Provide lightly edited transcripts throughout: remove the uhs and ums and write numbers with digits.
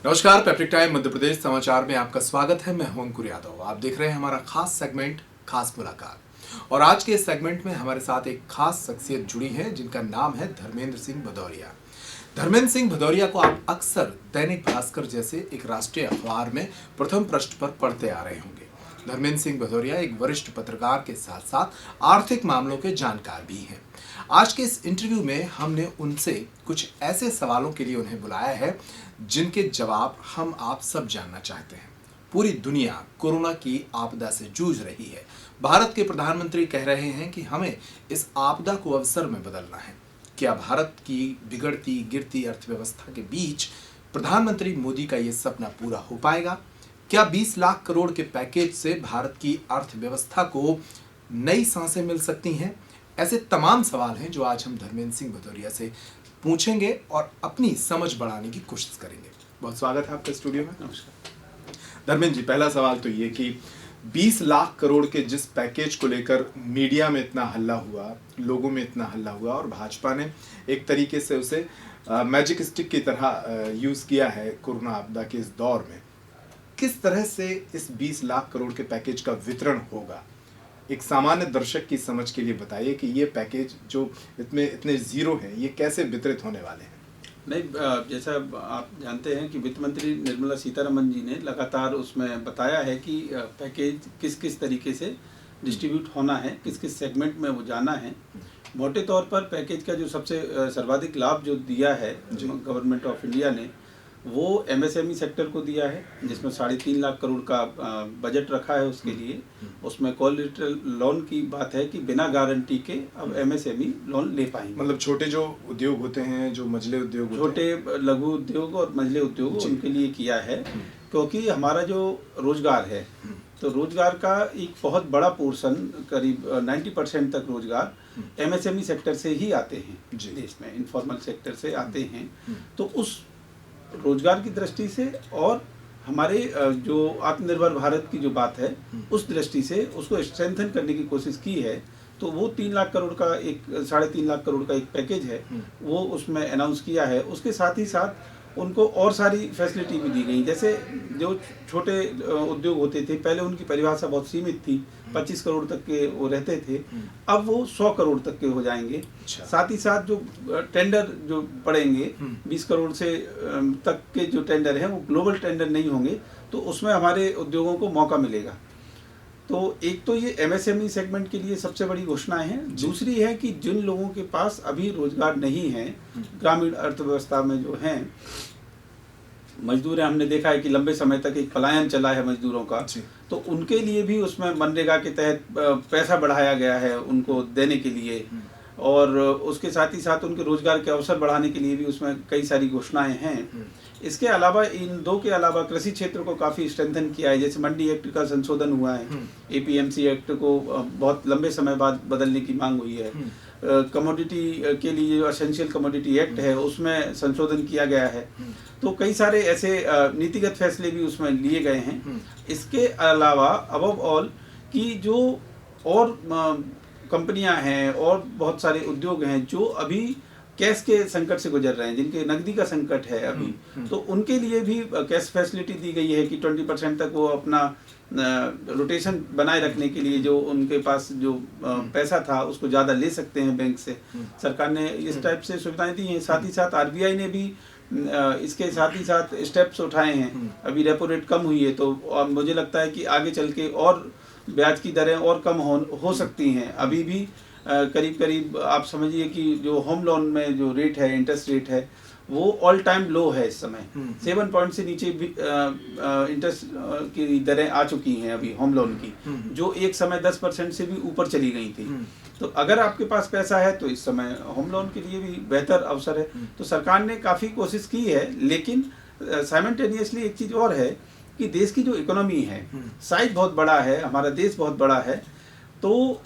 नमस्कार, peptic time Madhya Pradesh समाचार में आपका स्वागत है। मैं हूं अंकुर यादव। आप देख रहे हैं हमारा खास सेगमेंट खास मुलाकात। और आज के इस सेगमेंट में हमारे साथ एक खास शख्सियत जुड़ी है जिनका नाम है धर्मेंद्र सिंह भदौरिया। धर्मेंद्र सिंह भदौरिया को आप अक्सर दैनिक भास्कर जैसे एक राष्ट्रीय अखबार में प्रथम पृष्ठ पर पढ़ते आ रहे होंगे। धर्मेंद्र सिंह भदौरिया एक वरिष्ठ पत्रकार के साथ साथ आर्थिक मामलों के जानकार भी हैं। आज के इस इंटरव्यू में हमने उनसे कुछ ऐसे सवालों के लिए उन्हें बुलाया है जिनके जवाब हम आप सब जानना चाहते हैं। पूरी दुनिया कोरोना की आपदा से जूझ रही है। भारत के प्रधानमंत्री कह रहे हैं कि हमें इस आपदा को अवसर में बदलना है। क्या भारत की बिगड़ती गिरती अर्थव्यवस्था के बीच प्रधानमंत्री मोदी का ये सपना पूरा हो पाएगा? क्या 20 लाख करोड़ के पैकेज से भारत की अर्थव्यवस्था को नई सांसें मिल सकती हैं? ऐसे तमाम सवाल हैं जो आज हम धर्मेंद्र सिंह भदौरिया से पूछेंगे और अपनी समझ बढ़ाने की कोशिश करेंगे। बहुत स्वागत है आपका स्टूडियो में। नमस्कार धर्मेंद्र जी, पहला सवाल तो ये कि 20 लाख करोड़ के जिस पैकेज को लेकर मीडिया में इतना हल्ला हुआ, लोगों में इतना हल्ला हुआ और भाजपा ने एक तरीके से उसे मैजिक स्टिक की तरह यूज किया है कोरोना आपदा के इस दौर में, किस तरह से इस 20 लाख करोड़ के पैकेज का वितरण होगा? एक सामान्य दर्शक की समझ के लिए बताइए कि ये पैकेज जो इतने जीरो हैं, ये कैसे वितरित होने वाले हैं? नहीं, जैसा आप जानते हैं कि वित्त मंत्री निर्मला सीतारमण जी ने लगातार उसमें बताया है कि पैकेज किस किस तरीके से डिस्ट्रीब्यूट होना है, किस किस सेगमेंट में वो जाना है। मोटे तौर पर पैकेज का जो सबसे सर्वाधिक लाभ जो दिया है गवर्नमेंट ऑफ इंडिया ने, वो एमएसएमई सेक्टर को दिया है, जिसमें 3.5 लाख करोड़ का बजट रखा है उसके लिए। उसमें कोलेटरल लोन की बात है कि बिना गारंटी के अब एमएसएमई लोन ले पाएंगे। मतलब छोटे जो उद्योग होते हैं, जो मझले उद्योग छोटे लघु उद्योग और मझले उद्योग, उनके लिए किया है। क्योंकि हमारा जो रोजगार है, तो रोजगार का एक बहुत बड़ा पोर्शन, करीब 90% तक रोजगार एमएसएमई सेक्टर से ही आते हैं देश में, इनफॉर्मल सेक्टर से आते हैं। तो उस रोजगार की दृष्टि से और हमारे जो आत्मनिर्भर भारत की जो बात है, उस दृष्टि से उसको स्ट्रेंथन करने की कोशिश की है। तो वो 3 लाख करोड़ का एक 3.5 लाख करोड़ का एक पैकेज है, वो उसमें अनाउंस किया है। उसके साथ ही साथ उनको और सारी फैसिलिटी भी दी गई। जैसे जो छोटे उद्योग होते थे, पहले उनकी परिभाषा बहुत सीमित थी, 25 करोड़ तक के वो रहते थे, अब वो 100 करोड़ तक के हो जाएंगे। साथ ही साथ जो टेंडर जो पड़ेंगे 20 करोड़ से तक के जो टेंडर हैं, वो ग्लोबल टेंडर नहीं होंगे, तो उसमें हमारे उद्योगों को मौका मिलेगा। तो एक तो ये एमएसएमई सेगमेंट के लिए सबसे बड़ी घोषणाएं हैं। दूसरी है कि जिन लोगों के पास अभी रोजगार नहीं है, ग्रामीण अर्थव्यवस्था में जो हैं मजदूर हैं, हमने देखा है कि लंबे समय तक एक पलायन चला है मजदूरों का, तो उनके लिए भी उसमें मनरेगा के तहत पैसा बढ़ाया गया है उनको देने के लिए। और उसके साथ ही साथ उनके रोजगार के अवसर बढ़ाने के लिए भी उसमें कई सारी घोषणाएं हैं। इसके अलावा इन दो के अलावा कृषि क्षेत्र को काफ़ी स्ट्रेंथन किया है। जैसे मंडी एक्ट का संशोधन हुआ है, एपीएमसी एक्ट को बहुत लंबे समय बाद बदलने की मांग हुई है। कमोडिटी के लिए जो एसेंशियल कमोडिटी एक्ट है, उसमें संशोधन किया गया है। तो कई सारे ऐसे नीतिगत फैसले भी उसमें लिए गए हैं। इसके अलावा अबव ऑल की जो और कंपनियां हैं और बहुत सारे उद्योग हैं जो अभी कैश के संकट से गुजर रहे हैं, जिनके नकदी का संकट है अभी, तो उनके लिए भी कैश फैसिलिटी दी गई है कि 20% तक वो अपना रोटेशन बनाए रखने के लिए जो उनके पास जो पैसा था उसको ज़्यादा ले सकते हैं बैंक से। सरकार ने इस टाइप से सुविधाएं दी हैं। साथ ही साथ आरबीआई ने भी इसके साथ ही साथ स्टेप्स उठाए हैं। अभी रेपो रेट कम हुई है, तो मुझे लगता है कि आगे चल के और ब्याज की दरें और कम हो सकती हैं। अभी भी करीब करीब आप समझिए कि जो होम लोन में जो रेट है, इंटरेस्ट रेट है, वो ऑल टाइम लो है इस समय। 7 पॉइंट से नीचे भी इंटरेस्ट की दरें आ चुकी हैं अभी होम लोन की, जो एक समय 10% से भी ऊपर चली गई थी। तो अगर आपके पास पैसा है तो इस समय होम लोन के लिए भी बेहतर अवसर है। तो सरकार ने काफ़ी कोशिश की है, लेकिन साइमल्टेनियसली एक चीज़ और है कि देश की जो इकोनॉमी है, साइज बहुत बड़ा है, हमारा देश बहुत बड़ा है। तो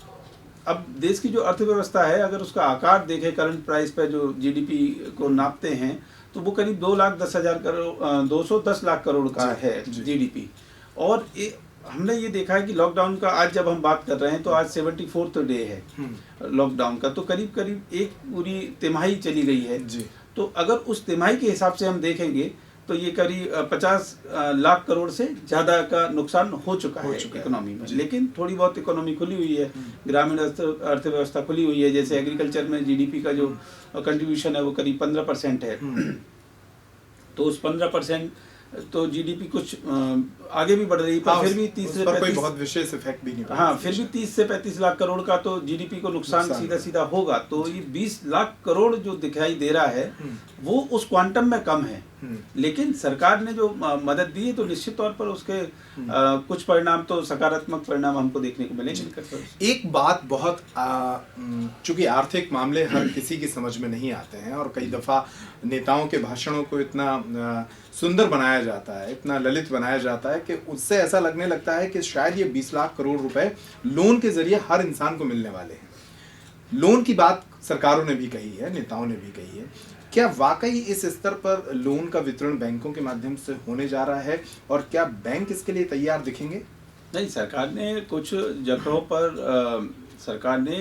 अब देश की जो अर्थव्यवस्था है, अगर उसका आकार देखें करंट प्राइस पे जो जीडीपी को नापते हैं, तो वो करीब 210 लाख करोड़ का है जीडीपी। और हमने ये देखा है कि लॉकडाउन का आज जब हम बात कर रहे हैं तो आज 74th डे है लॉकडाउन का, तो करीब करीब एक पूरी तिमाही चली गई है जी। तो अगर उस तिमाही के हिसाब से हम देखेंगे तो ये करीब 50 लाख करोड़ से ज़्यादा का नुकसान हो चुका है इकोनॉमी में। लेकिन थोड़ी बहुत इकोनॉमी खुली हुई है, ग्रामीण अर्थव्यवस्था खुली हुई है। जैसे एग्रीकल्चर में जीडीपी का जो कंट्रीब्यूशन है वो करीब 15% है। तो उस 15% तो जीडीपी कुछ आगे भी बढ़ रही है, पर फिर भी 30 से 35 कोई बहुत विशेष इफेक्ट भी नहीं पड़ा। हाँ, फिर भी 30 से 35 लाख करोड़ का तो जीडीपी को नुकसान सीधा सीधा होगा। तो ये 20 लाख करोड़ जो दिखाई दे रहा है वो उस क्वांटम में कम है। लेकिन सरकार ने जो मदद दी है तो निश्चित तौर पर उसके कुछ परिणाम तो सकारात्मक परिणाम हमको देखने को मिलेंगे। एक बात बहुत चूंकि आर्थिक मामले हर किसी की समझ में नहीं आते हैं और कई दफा नेताओं के भाषणों को इतना सुंदर बनाया जाता है, इतना ललित बनाया जाता है कि उससे ऐसा लगने लगता है कि शायद ये 20 लाख करोड़ रुपए लोन के जरिए हर इंसान को मिलने वाले हैं। लोन की बात सरकारों ने भी कही है, नेताओं ने भी कही है। क्या वाकई इस स्तर पर लोन का वितरण बैंकों के माध्यम से होने जा रहा है और क्या बैंक इसके लिए तैयार दिखेंगे? नहीं, सरकार ने कुछ जगहों पर सरकार ने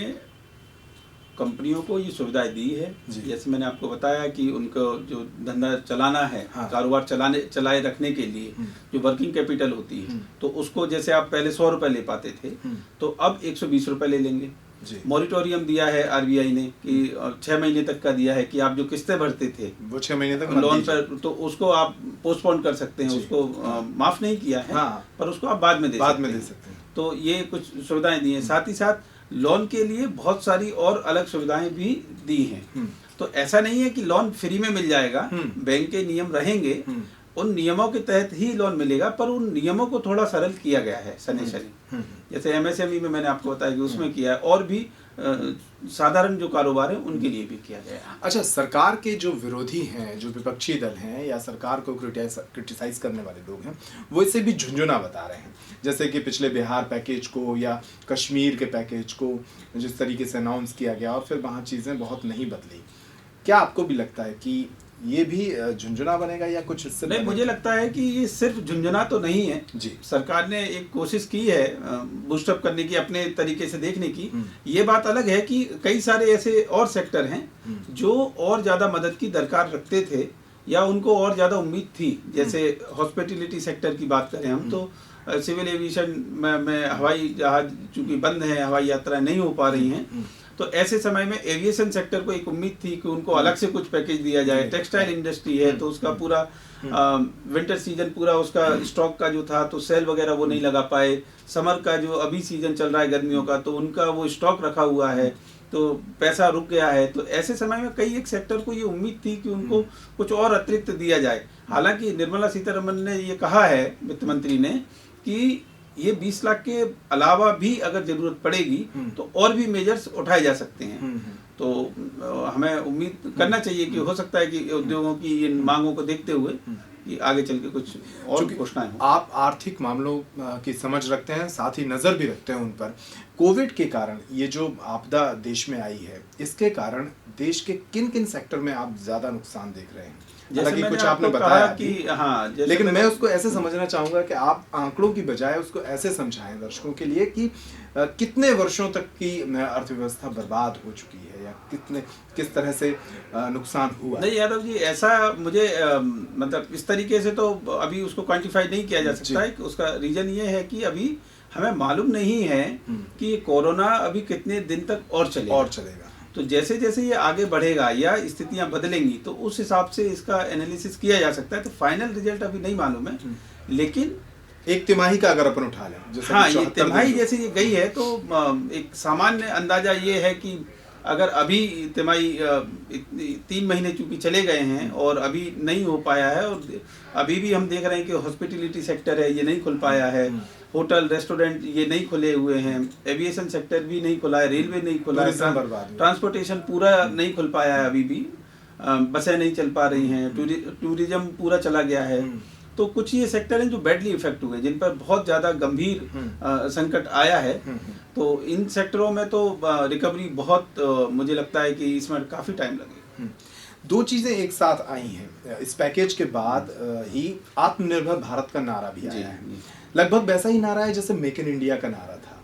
कंपनियों को ये सुविधाएं दी है। जैसे मैंने आपको बताया कि उनको जो धंधा चलाना है, हाँ, कारोबार चलाए रखने के लिए जो वर्किंग कैपिटल होती है, तो उसको जैसे आप पहले 100 रुपए ले पाते थे तो अब 120 रुपए ले लेंगे। मॉरिटोरियम दिया है आरबीआई ने कि 6 महीने तक का दिया है कि आप जो किस्तें भरते थे वो 6 महीने तक लोन पर, तो उसको आप पोस्टपोन कर सकते हैं, उसको माफ नहीं किया है, हाँ, पर उसको आप बाद में दे सकते हैं। तो ये कुछ सुविधाएं दी हैं। साथ ही साथ लोन के लिए बहुत सारी और अलग सुविधाएं भी दी हैं। तो ऐसा नहीं है कि लोन फ्री में मिल जाएगा, बैंक के नियम रहेंगे, उन नियमों के तहत ही लोन मिलेगा, पर उन नियमों को थोड़ा सरल किया गया है सने जैसे एमएसएमई में मैंने आपको बताया कि उसमें किया है, और भी साधारण जो कारोबार है उनके लिए भी किया गया है। अच्छा, सरकार के जो विरोधी हैं, जो विपक्षी दल हैं या सरकार को क्रिटिसाइज करने वाले लोग हैं, वो इसे भी झुंझुना बता रहे हैं। जैसे कि पिछले बिहार पैकेज को या कश्मीर के पैकेज को जिस तरीके से अनाउंस किया गया और फिर वहाँ चीज़ें बहुत नहीं बदली। क्या आपको भी लगता है कि ये भी झुंझुना बनेगा या कुछ इससे? नहीं, मुझे लगता है कि ये सिर्फ झुंझुना तो नहीं है जी। सरकार ने एक कोशिश की है बूस्टअप करने की, अपने तरीके से देखने की। ये बात अलग है कि कई सारे ऐसे और सेक्टर हैं जो और ज्यादा मदद की दरकार रखते थे या उनको और ज्यादा उम्मीद थी। जैसे हॉस्पिटलिटी सेक्टर की बात करें हम तो सिविल एविएशन में हवाई जहाज चूंकि बंद है, हवाई यात्राएं नहीं हो पा रही हैं, तो ऐसे समय में एविएशन सेक्टर को एक उम्मीद थी कि उनको अलग से कुछ पैकेज दिया जाए। टेक्सटाइल इंडस्ट्री है तो उसका पूरा विंटर सीजन पूरा उसका स्टॉक का जो था तो सेल वगैरह वो नहीं लगा पाए। समर का जो अभी सीजन चल रहा है गर्मियों का, तो उनका वो स्टॉक रखा हुआ है तो पैसा रुक गया है। तो ऐसे समय में कई एक सेक्टर को ये उम्मीद थी कि उनको कुछ और अतिरिक्त दिया जाए। हालांकि निर्मला सीतारमण ने ये कहा है, वित्त मंत्री ने, कि ये 20 लाख के अलावा भी अगर जरूरत पड़ेगी तो और भी मेजर्स उठाए जा सकते हैं। तो हमें उम्मीद करना चाहिए कि हो सकता है कि उद्योगों की इन मांगों को देखते हुए कि आगे चल के कुछ और घोषणाएं हो। आप आर्थिक मामलों की समझ रखते हैं, साथ ही नजर भी रखते हैं उन पर। कोविड के कारण ये जो आपदा देश में आई है, इसके कारण देश के किन किन सेक्टर में आप ज्यादा नुकसान देख रहे हैं? जैसे कुछ आपने बताया कि हाँ, लेकिन मैं उसको ऐसे समझना चाहूंगा कि आप आंकड़ों की बजाय उसको ऐसे समझाएं दर्शकों के लिए कि कितने वर्षों तक की अर्थव्यवस्था बर्बाद हो चुकी है या किस तरह से नुकसान हुआ। नहीं यादव जी, ऐसा मुझे मतलब इस तरीके से तो अभी उसको क्वांटिफाई नहीं किया जा सकता है। उसका रीजन ये है कि अभी हमें मालूम नहीं है कि कोरोना अभी कितने दिन तक और चलेगा। तो जैसे जैसे ये आगे बढ़ेगा या स्थितियां बदलेंगी तो उस हिसाब से इसका एनालिसिस किया जा सकता है। तो फाइनल रिजल्ट अभी नहीं मालूम है, लेकिन एक तिमाही का अगर अपन उठा लें, हाँ, ये तिमाही जैसे ये गई है तो एक सामान्य अंदाजा ये है कि अगर अभी तिमाही 3 महीने चूंकि चले गए हैं और अभी नहीं हो पाया है, और अभी भी हम देख रहे हैं कि हॉस्पिटलिटी सेक्टर है ये नहीं खुल पाया है, होटल रेस्टोरेंट ये नहीं खुले हुए हैं, एविएशन सेक्टर भी नहीं खुला है, रेलवे नहीं खुला है, ट्रांसपोर्टेशन पूरा नहीं खुल पाया है, अभी भी बसें नहीं चल पा रही हैं, टूरिज्म पूरा चला गया है। तो कुछ ये सेक्टर हैं जो बैडली इफेक्ट हुए, जिन पर बहुत ज़्यादा गंभीर संकट आया है। तो इन सेक्टरों में तो रिकवरी बहुत मुझे लगता है कि इसमें काफ़ी टाइम लगेगा। 2 चीज़ें एक साथ आई हैं। इस पैकेज के बाद ही आत्मनिर्भर भारत का नारा भी आया है। लगभग वैसा ही नारा है जैसे मेक इन इंडिया का नारा था।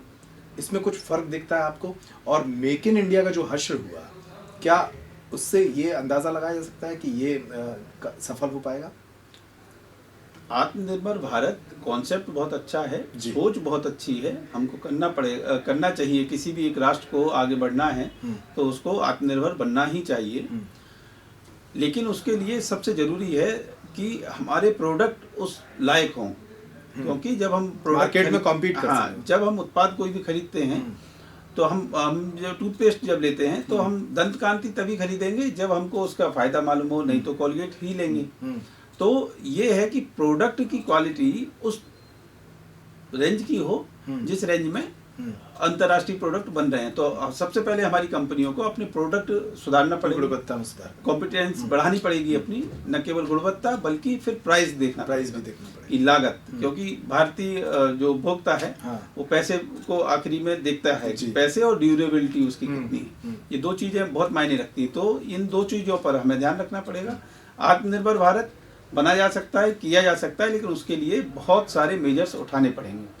इसमें कुछ फर्क दिखता है आपको? और मेक इन इंडिया का जो हश्र हुआ, क्या उससे ये अंदाज़ा लगाया जा सकता है कि ये सफल हो पाएगा? आत्मनिर्भर भारत कॉन्सेप्ट बहुत अच्छा है, जी। सोच बहुत अच्छी है। हमको करना चाहिए। किसी भी एक राष्ट्र को आगे बढ़ना है तो उसको आत्मनिर्भर बनना ही चाहिए। लेकिन उसके लिए सबसे जरूरी है कि हमारे प्रोडक्ट उस लायक हों, क्योंकि जब हम मार्केट में कॉम्पीट कर हाँ, सकें। जब हम उत्पाद कोई भी खरीदते हैं तो हम जो टूथपेस्ट जब लेते हैं तो हम दंत कांति तभी खरीदेंगे जब हमको उसका फायदा मालूम हो, नहीं तो कोलगेट ही लेंगे। तो ये है कि प्रोडक्ट की क्वालिटी उस रेंज की हो जिस रेंज में अंतर्राष्ट्रीय प्रोडक्ट बन रहे हैं। तो सबसे पहले हमारी कंपनियों को अपने प्रोडक्ट सुधारना पड़ेगा, गुणवत्ता में सुधार, कॉम्पिटेंस बढ़ानी पड़ेगी अपनी, न केवल गुणवत्ता बल्कि फिर प्राइस भी देखना पड़ेगा कि लागत, क्योंकि भारतीय जो उपभोक्ता है वो पैसे को आखिरी में देखता है कि पैसे और ड्यूरेबिलिटी उसकी कितनी है। ये दो चीजें बहुत मायने रखती हैं। तो इन दो चीजों पर हमें ध्यान रखना पड़ेगा। आत्मनिर्भर भारत बना जा सकता है, किया जा सकता है, लेकिन उसके लिए बहुत सारे मेजर्स उठाने पड़ेंगे।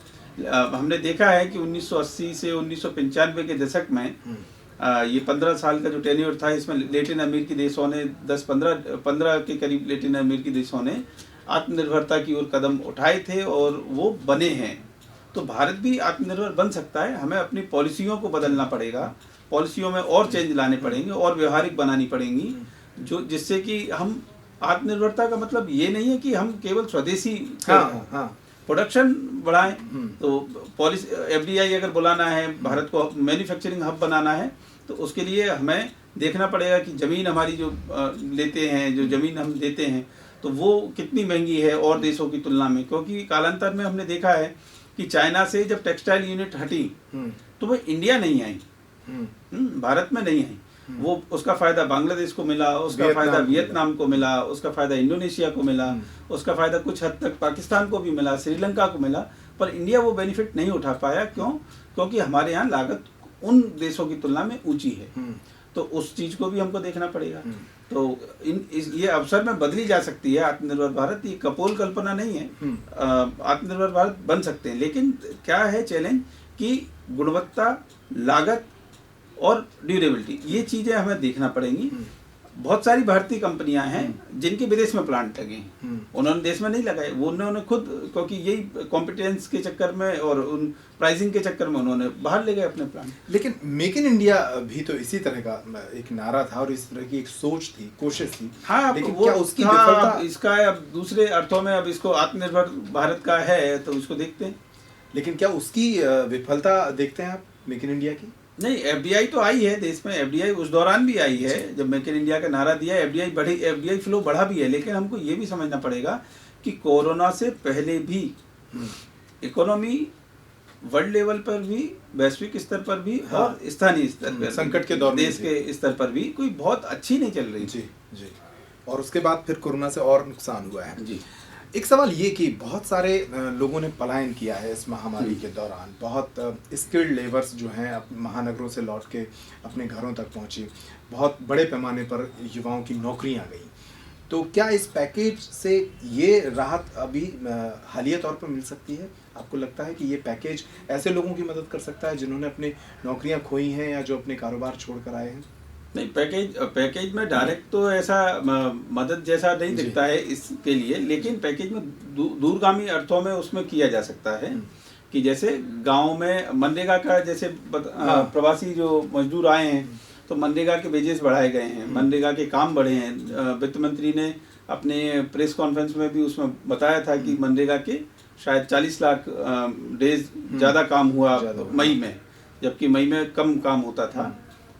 हमने देखा है कि 1980 से 1995 के दशक में ये 15 साल का जो टेन्योर था, इसमें लैटिन अमेरिकी देशों ने 15 के करीब लैटिन अमेरिकी देशों ने आत्मनिर्भरता की ओर कदम उठाए थे और वो बने हैं। तो भारत भी आत्मनिर्भर बन सकता है। हमें अपनी पॉलिसियों को बदलना पड़ेगा, पॉलिसियों में और चेंज लाने पड़ेंगे और व्यवहारिक बनानी पड़ेंगी, जो जिससे कि हम आत्मनिर्भरता का मतलब ये नहीं है कि हम केवल स्वदेशी प्रोडक्शन बढ़ाएं। तो पॉलिसी एफडीआई अगर बुलाना है, भारत को मैन्युफैक्चरिंग हब बनाना है, तो उसके लिए हमें देखना पड़ेगा कि ज़मीन हमारी जो लेते हैं, जो ज़मीन हम देते हैं, तो वो कितनी महंगी है और देशों की तुलना में। क्योंकि कालांतर में हमने देखा है कि चाइना से जब टेक्सटाइल यूनिट हटी तो वो इंडिया नहीं आई, भारत में नहीं आई। वो उसका फायदा बांग्लादेश को मिला, उसका फायदा वियतनाम को मिला, उसका फायदा इंडोनेशिया को मिला, उसका फायदा कुछ हद तक पाकिस्तान को भी मिला, श्रीलंका को मिला, पर इंडिया वो बेनिफिट नहीं उठा पाया। क्यों? क्योंकि हमारे यहाँ लागत उन देशों की तुलना में ऊंची है। तो उस चीज को भी हमको देखना पड़ेगा। तो ये अवसर में बदली जा सकती है आत्मनिर्भर भारत, ये कपोल कल्पना नहीं है। आत्मनिर्भर भारत बन सकते हैं, लेकिन क्या है चैलेंज कि गुणवत्ता, लागत और ड्यूरेबिलिटी, ये चीजें हमें देखना पड़ेंगी। बहुत सारी भारतीय कंपनियां हैं जिनके विदेश में प्लांट लगे हैं, उन्होंने देश में नहीं लगाए। वो उन्होंने खुद, क्योंकि यही कॉम्पिटेंस के चक्कर में और उन प्राइसिंग के चक्कर में उन्होंने बाहर ले गए अपने प्लांट। लेकिन मेक इन इंडिया भी तो इसी तरह का एक नारा था और इस तरह की एक सोच थी, कोशिश थी। हाँ, लेकिन वो क्या उसकी विफलता, इसका अब दूसरे अर्थों में अब इसको आत्मनिर्भर भारत का है तो उसको देखते हैं। लेकिन क्या उसकी विफलता देखते हैं आप मेक इन इंडिया की? नहीं, एफडीआई तो आई है देश में, एफडीआई उस दौरान भी आई है जब मेक इन इंडिया का नारा दिया, एफडीआई फ्लो बढ़ा भी है। लेकिन हमको ये भी समझना पड़ेगा कि कोरोना से पहले भी इकोनॉमी वर्ल्ड लेवल पर भी, वैश्विक स्तर पर भी और स्थानीय स्तर पर, संकट के दौर में देश के स्तर पर भी कोई बहुत अच्छी नहीं चल रही। जी जी। और उसके बाद फिर कोरोना से और नुकसान हुआ है। जी। एक सवाल ये कि बहुत सारे लोगों ने पलायन किया है इस महामारी के दौरान। बहुत स्किल्ड लेबर्स जो हैं महानगरों से लौट के अपने घरों तक पहुंची, बहुत बड़े पैमाने पर युवाओं की नौकरियां गई। तो क्या इस पैकेज से ये राहत अभी हालिया तौर पर मिल सकती है? आपको लगता है कि ये पैकेज ऐसे लोगों की मदद कर सकता है जिन्होंने अपनी नौकरियां खोई हैं या जो अपने कारोबार छोड़ कर आए हैं? नहीं, पैकेज में डायरेक्ट तो ऐसा मदद जैसा नहीं दिखता है इसके लिए, लेकिन पैकेज में दूरगामी अर्थों में उसमें किया जा सकता है कि जैसे गांव में मनरेगा का, जैसे प्रवासी जो मजदूर आए हैं तो मनरेगा के वेजेस बढ़ाए गए हैं, मनरेगा के काम बढ़े हैं। वित्त मंत्री ने अपने प्रेस कॉन्फ्रेंस में भी उसमें बताया था कि मनरेगा के शायद 40 लाख डेज ज़्यादा काम हुआ मई में, जबकि मई में कम काम होता था,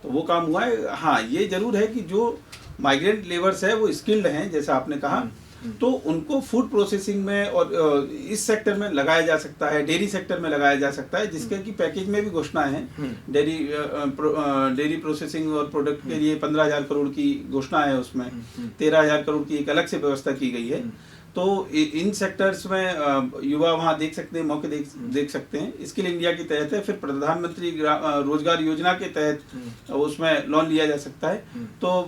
तो वो काम हुआ है। हाँ, ये जरूर है कि जो माइग्रेंट लेबर्स है वो स्किल्ड हैं, जैसा आपने कहा, तो उनको फूड प्रोसेसिंग में और इस सेक्टर में लगाया जा सकता है, डेयरी सेक्टर में लगाया जा सकता है, जिसके कि पैकेज में भी घोषणा है। डेयरी प्रोसेसिंग और प्रोडक्ट के लिए 15,000 करोड़ की घोषणा है, उसमें 13,000 करोड़ की एक अलग से व्यवस्था की गई है। तो इन सेक्टर्स में युवा वहाँ देख सकते हैं, मौके देख सकते हैं। स्किल इंडिया के तहत है, फिर प्रधानमंत्री रोजगार योजना के तहत उसमें लोन लिया जा सकता है, तो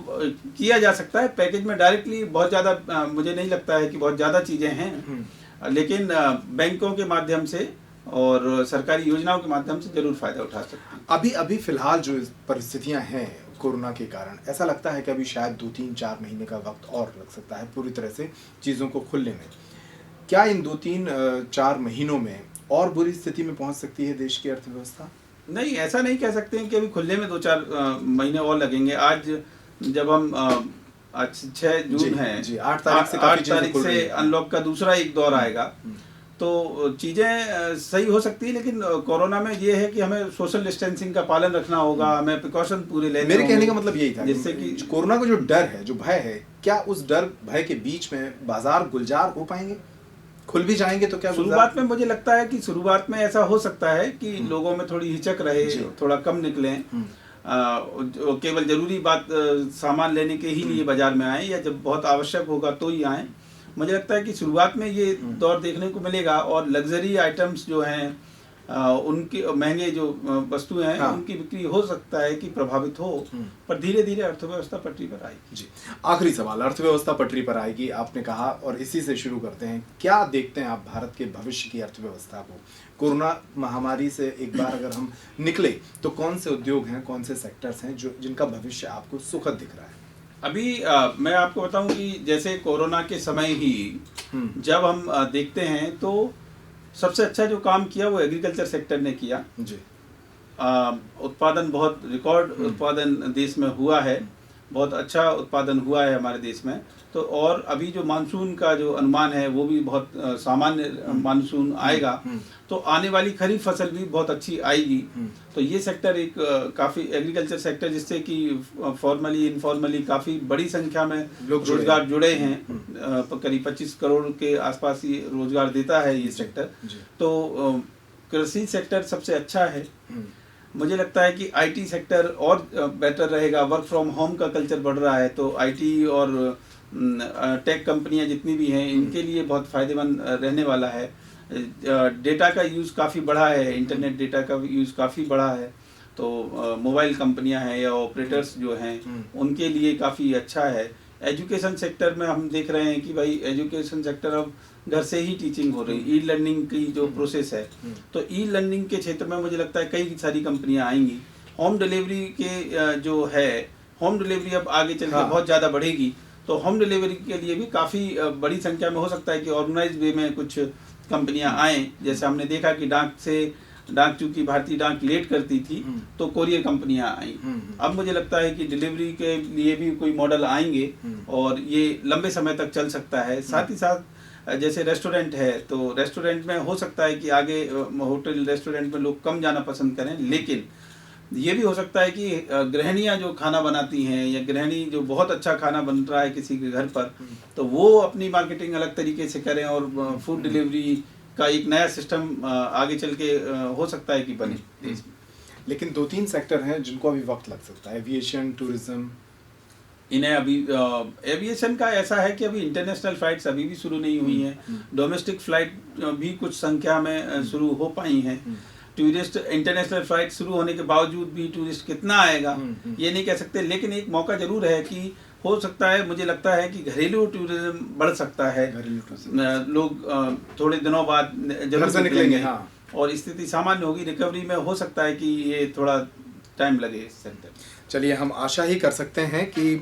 किया जा सकता है। पैकेज में डायरेक्टली बहुत ज़्यादा मुझे नहीं लगता है कि बहुत ज़्यादा चीज़ें हैं, लेकिन बैंकों के माध्यम से और सरकारी योजनाओं के माध्यम से जरूर फायदा उठा सकते हैं। अभी फिलहाल जो परिस्थितियां हैं कोरोना के कारण, ऐसा लगता है कि अभी शायद 2-3-4 महीने का वक्त और लग सकता है पूरी तरह से चीज़ों को खुलने में। क्या इन 2-3-4 महीनों में और बुरी स्थिति में पहुंच सकती है देश की अर्थव्यवस्था? नहीं, ऐसा नहीं कह सकते हैं कि अभी खुलने में 2-4 महीने और लगेंगे। आज जब हम आज 6 जून है जी 8 तारीख से काफी 8 चीजें तारीख खुल रही से हैं। अनलॉक का दूसरा एक दौर आएगा, तो चीज़ें सही हो सकती है, लेकिन कोरोना में ये है कि हमें सोशल डिस्टेंसिंग का पालन रखना होगा, हमें प्रिकॉशन पूरे लेने मेरे कहने होंगे। का मतलब यही था जिससे कि कि कोरोना का जो डर है, जो भय है, क्या उस डर भय के बीच में बाजार गुलजार हो पाएंगे? खुल भी जाएंगे तो क्या शुरुआत में मुझे लगता है कि शुरुआत में ऐसा हो सकता है कि लोगों में थोड़ी हिचक रहे, थोड़ा कम निकलें, केवल जरूरी बात सामान लेने के ही लिए बाजार में आए, या जब बहुत आवश्यक होगा तो ही आए। मुझे लगता है कि शुरुआत में ये दौर देखने को मिलेगा, और लग्जरी आइटम्स जो हैं, उनके महंगे जो वस्तुएं हैं, उनकी बिक्री हो सकता है कि प्रभावित हो, पर धीरे धीरे अर्थव्यवस्था पटरी पर आएगी। जी, आखिरी सवाल, अर्थव्यवस्था पटरी पर आएगी आपने कहा, और इसी से शुरू करते हैं। क्या देखते हैं आप भारत के भविष्य की अर्थव्यवस्था को? कोरोना महामारी से एक बार अगर हम निकले तो कौन से उद्योग हैं, कौन से सेक्टर्स हैं जो जिनका भविष्य आपको सुखद दिख रहा है? अभी मैं आपको बताऊं कि जैसे कोरोना के समय ही जब हम देखते हैं तो सबसे अच्छा जो काम किया वो एग्रीकल्चर सेक्टर ने किया जी। उत्पादन बहुत रिकॉर्ड उत्पादन देश में हुआ है, बहुत अच्छा उत्पादन हुआ है हमारे देश में। तो और अभी जो मानसून का जो अनुमान है वो भी बहुत सामान्य मानसून आएगा, तो आने वाली खरीफ फसल भी बहुत अच्छी आएगी। तो ये सेक्टर एक काफ़ी एग्रीकल्चर सेक्टर, जिससे कि फॉर्मली इनफॉर्मली काफ़ी बड़ी संख्या में रोजगार जुड़े हैं, करीब 25 करोड़ के आसपास ये रोजगार देता है ये सेक्टर। तो कृषि सेक्टर सबसे अच्छा है। मुझे लगता है कि आईटी सेक्टर और बेटर रहेगा, वर्क फ्रॉम होम का कल्चर बढ़ रहा है, तो आईटी और टेक कंपनियां जितनी भी हैं इनके लिए बहुत फ़ायदेमंद रहने वाला है। डेटा का यूज़ काफ़ी बढ़ा है, इंटरनेट डेटा का यूज़ काफ़ी बढ़ा है, तो मोबाइल कंपनियां हैं या ऑपरेटर्स जो हैं उनके लिए काफ़ी अच्छा है। एजुकेशन सेक्टर में हम देख रहे हैं कि भाई एजुकेशन सेक्टर अब घर से ही टीचिंग हो रही, ई लर्निंग की जो प्रोसेस है, तो ई लर्निंग के क्षेत्र में मुझे लगता है कई सारी कंपनियां आएंगी। होम डिलीवरी के जो है, होम डिलीवरी अब आगे चल के बहुत ज़्यादा बढ़ेगी, तो होम डिलीवरी के लिए भी काफ़ी बड़ी संख्या में हो सकता है कि ऑर्गेनाइज वे में कुछ कंपनियां आएँ। जैसे हमने देखा कि डाक चूंकि भारतीय डाक लेट करती थी तो कोरियर कंपनियां आई। अब मुझे लगता है कि डिलीवरी के लिए भी कोई मॉडल आएंगे और ये लंबे समय तक चल सकता है। साथ ही साथ जैसे रेस्टोरेंट है, तो रेस्टोरेंट में हो सकता है कि आगे होटल रेस्टोरेंट में लोग कम जाना पसंद करें, लेकिन ये भी हो सकता है कि गृहिणियाँ जो खाना बनाती हैं या गृहिणी जो बहुत अच्छा खाना बन रहा है किसी के घर पर, तो वो अपनी मार्केटिंग अलग तरीके से करें और फूड डिलीवरी का एक नया सिस्टम आगे चल के हो सकता है कि बने देश में। लेकिन 2-3 सेक्टर हैं जिनको अभी वक्त लग सकता है, एविएशन, टूरिज्म। इन्हें अभी एविएशन का ऐसा है कि अभी इंटरनेशनल फ्लाइट्स अभी भी शुरू नहीं हुई हैं, डोमेस्टिक फ्लाइट भी कुछ संख्या में शुरू हो पाई हैं। टूरिस्ट इंटरनेशनल फ्लाइट शुरू होने के बावजूद भी टूरिस्ट कितना आएगा ये नहीं कह सकते, लेकिन एक मौका जरूर है कि हो सकता है, मुझे लगता है कि घरेलू टूरिज्म बढ़ सकता है। लोग थोड़े दिनों बाद जरूर से निकलेंगे, हाँ, और स्थिति सामान्य होगी, रिकवरी में हो सकता है कि ये थोड़ा टाइम लगे इस सेक्टर। चलिए, हम आशा ही कर सकते हैं कि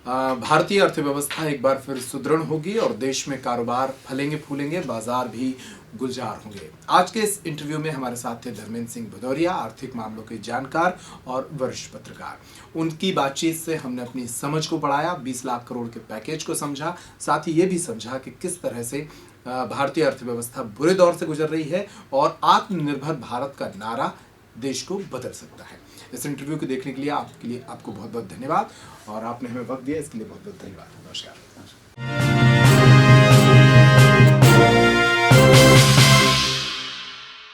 भारतीय अर्थव्यवस्था एक बार फिर सुदृढ़ होगी और देश में कारोबार फलेंगे फूलेंगे, बाजार भी गुलजार होंगे। आज के इस इंटरव्यू में हमारे साथ थे धर्मेंद्र सिंह भदौरिया, आर्थिक मामलों के जानकार और वरिष्ठ पत्रकार। उनकी बातचीत से हमने अपनी समझ को बढ़ाया, 20 लाख करोड़ के पैकेज को समझा, साथ ही ये भी समझा कि किस तरह से भारतीय अर्थव्यवस्था बुरे दौर से गुजर रही है और आत्मनिर्भर भारत का नारा देश को बदल सकता है। इस इंटरव्यू को देखने के लिए आपको बहुत बहुत धन्यवाद, और आपने हमें वक्त दिया इसके लिए बहुत बहुत धन्यवाद। नमस्कार।